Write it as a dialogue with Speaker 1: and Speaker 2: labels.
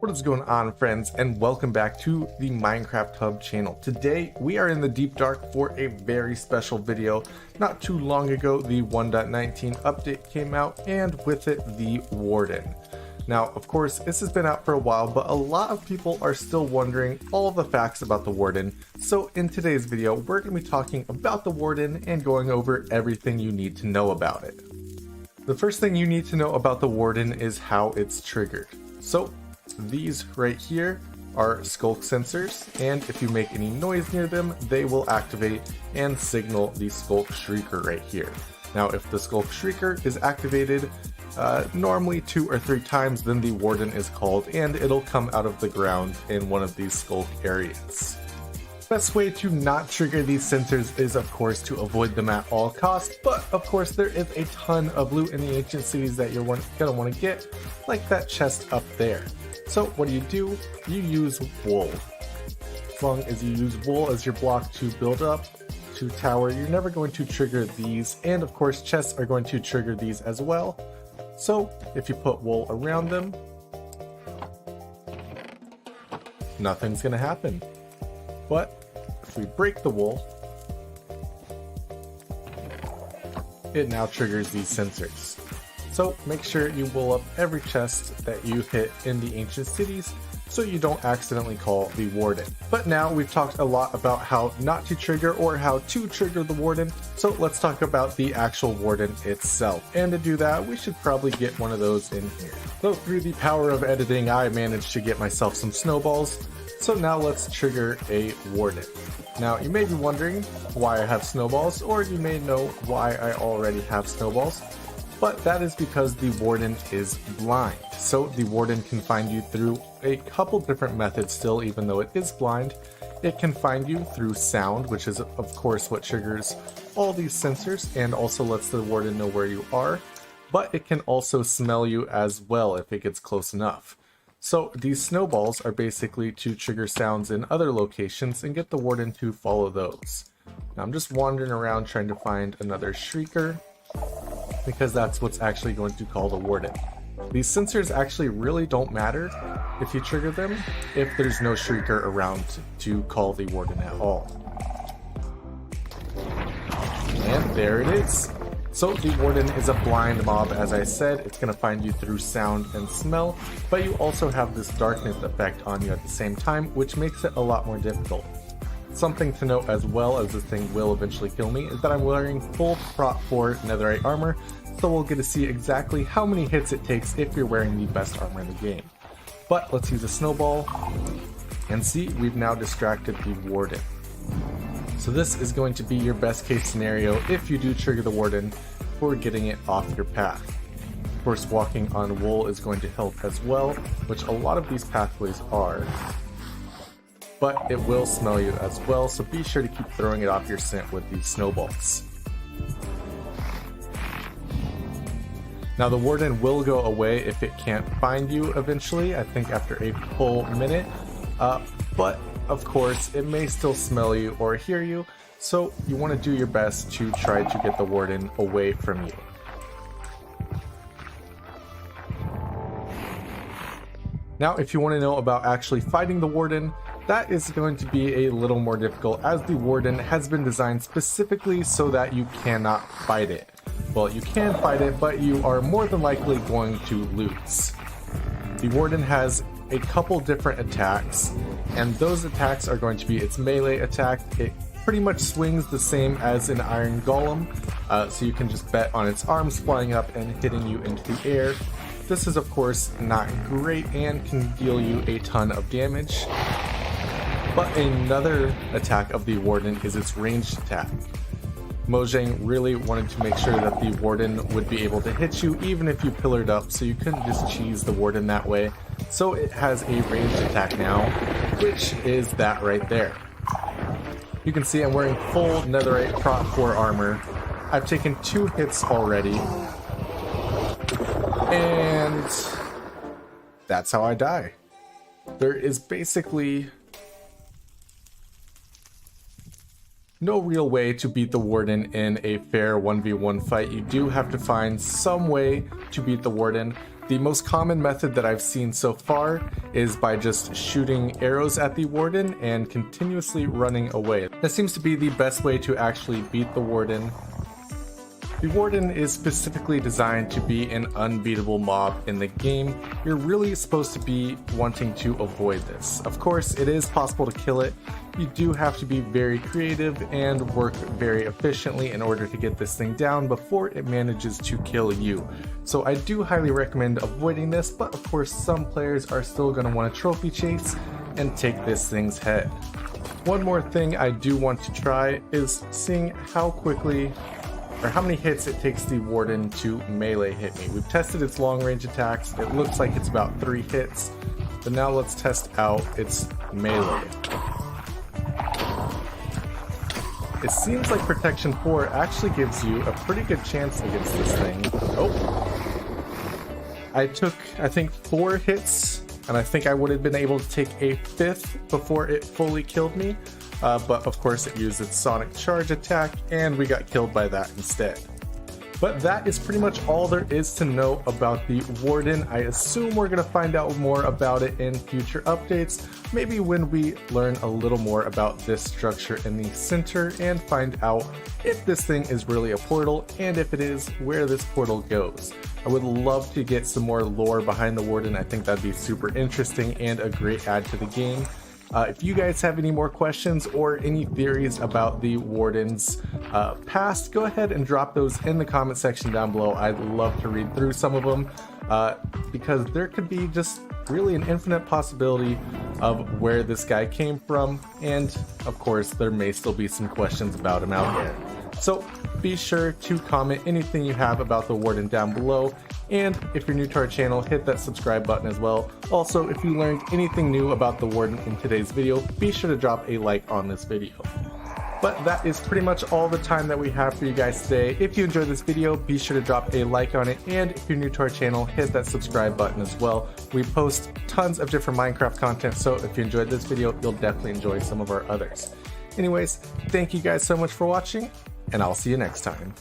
Speaker 1: What is going on, friends, and welcome back to the Minecraft Hub channel. Today we are in the deep dark for a very special video. Not too long ago the 1.19 update came out, and with it the Warden. Now of course this has been out for a while, but a lot of people are still wondering all the facts about the Warden. So in today's video we're going to be talking about the Warden and going over everything you need to know about it. The first thing you need to know about the Warden is how it's triggered. So these right here are skulk sensors, and if you make any noise near them, they will activate and signal the skulk shrieker right here. Now, if the skulk shrieker is activated normally 2 or 3 times, then the Warden is called and it'll come out of the ground in one of these skulk areas. Best way to not trigger these sensors is of course to avoid them at all costs, but of course there is a ton of loot in the ancient cities that you're gonna want to get, like that chest up there. So what do? You use wool. As long as you use wool as your block to build up to tower, you're never going to trigger these, and of course chests are going to trigger these as well. So if you put wool around them, nothing's gonna happen. But if we break the wool, it now triggers these sensors. So make sure you wool up every chest that you hit in the ancient cities so you don't accidentally call the Warden. But now we've talked a lot about how not to trigger or how to trigger the Warden, so let's talk about the actual Warden itself. And to do that, we should probably get one of those in here. So through the power of editing, I managed to get myself some snowballs. So now let's trigger a Warden. Now you may be wondering why I have snowballs, or you may know why I already have snowballs. But that is because the Warden is blind. So the Warden can find you through a couple different methods still, even though it is blind. It can find you through sound, which is of course what triggers all these sensors and also lets the Warden know where you are. But it can also smell you as well if it gets close enough. So these snowballs are basically to trigger sounds in other locations and get the Warden to follow those. Now I'm just wandering around trying to find another shrieker, because that's what's actually going to call the Warden. These sensors actually really don't matter if you trigger them if there's no shrieker around to call the Warden at all. And there it is. So the Warden is a blind mob, as I said. It's going to find you through sound and smell, but you also have this darkness effect on you at the same time, which makes it a lot more difficult. Something to note as well, as this thing will eventually kill me, is that I'm wearing full prot 4 netherite armor, so we'll get to see exactly how many hits it takes if you're wearing the best armor in the game. But let's use a snowball, and see, we've now distracted the Warden. So this is going to be your best case scenario if you do trigger the Warden for getting it off your path. Of course, walking on wool is going to help as well, which a lot of these pathways are. But it will smell you as well, so be sure to keep throwing it off your scent with these snowballs. Now the Warden will go away if it can't find you eventually, I think after a full minute, but of course it may still smell you or hear you, so you want to do your best to try to get the Warden away from you. Now if you want to know about actually fighting the Warden, that is going to be a little more difficult, as the Warden has been designed specifically so that you cannot fight it. Well, you can fight it, but you are more than likely going to lose. The Warden has a couple different attacks, and those attacks are going to be its melee attack. It pretty much swings the same as an iron golem, so you can just bet on its arms flying up and hitting you into the air. This is of course not great and can deal you a ton of damage. But another attack of the Warden is its ranged attack. Mojang really wanted to make sure that the Warden would be able to hit you even if you pillared up, so you couldn't just cheese the Warden that way. So it has a ranged attack now, which is that right there. You can see I'm wearing full netherite prot 4 armor. I've taken 2 hits already. And that's how I die. There is basically no real way to beat the Warden in a fair 1v1 fight. You do have to find some way to beat the Warden. The most common method that I've seen so far is by just shooting arrows at the Warden and continuously running away. That seems to be the best way to actually beat the Warden. The Warden is specifically designed to be an unbeatable mob in the game. You're really supposed to be wanting to avoid this. Of course, it is possible to kill it. You do have to be very creative and work very efficiently in order to get this thing down before it manages to kill you. So I do highly recommend avoiding this, but of course some players are still going to want to trophy chase and take this thing's head. One more thing I do want to try is seeing how quickly or how many hits it takes the Warden to melee hit me. We've tested its long range attacks. It looks like it's about 3 hits, but now let's test out its melee. It seems like Protection 4 actually gives you a pretty good chance against this thing. Oh! I took, I think, 4 hits, and I think I would have been able to take a 5th before it fully killed me. But of course it used its Sonic Charge attack, and we got killed by that instead. But that is pretty much all there is to know about the Warden. I assume we're going to find out more about it in future updates, maybe when we learn a little more about this structure in the center and find out if this thing is really a portal, and if it is, where this portal goes. I would love to get some more lore behind the Warden. I think that'd be super interesting and a great add to the game. If you guys have any more questions or any theories about the Warden's past, go ahead and drop those in the comment section down below. I'd love to read through some of them because there could be just really an infinite possibility of where this guy came from, and of course there may still be some questions about him out there. So be sure to comment anything you have about the Warden down below, and if you're new to our channel, hit that subscribe button as well. Also, if you learned anything new about the Warden in today's video, be sure to drop a like on this video. But that is pretty much all the time that we have for you guys today. If you enjoyed this video, be sure to drop a like on it, and if you're new to our channel, hit that subscribe button as well. We post tons of different Minecraft content, so if you enjoyed this video, you'll definitely enjoy some of our others. Anyways, thank you guys so much for watching, and I'll see you next time.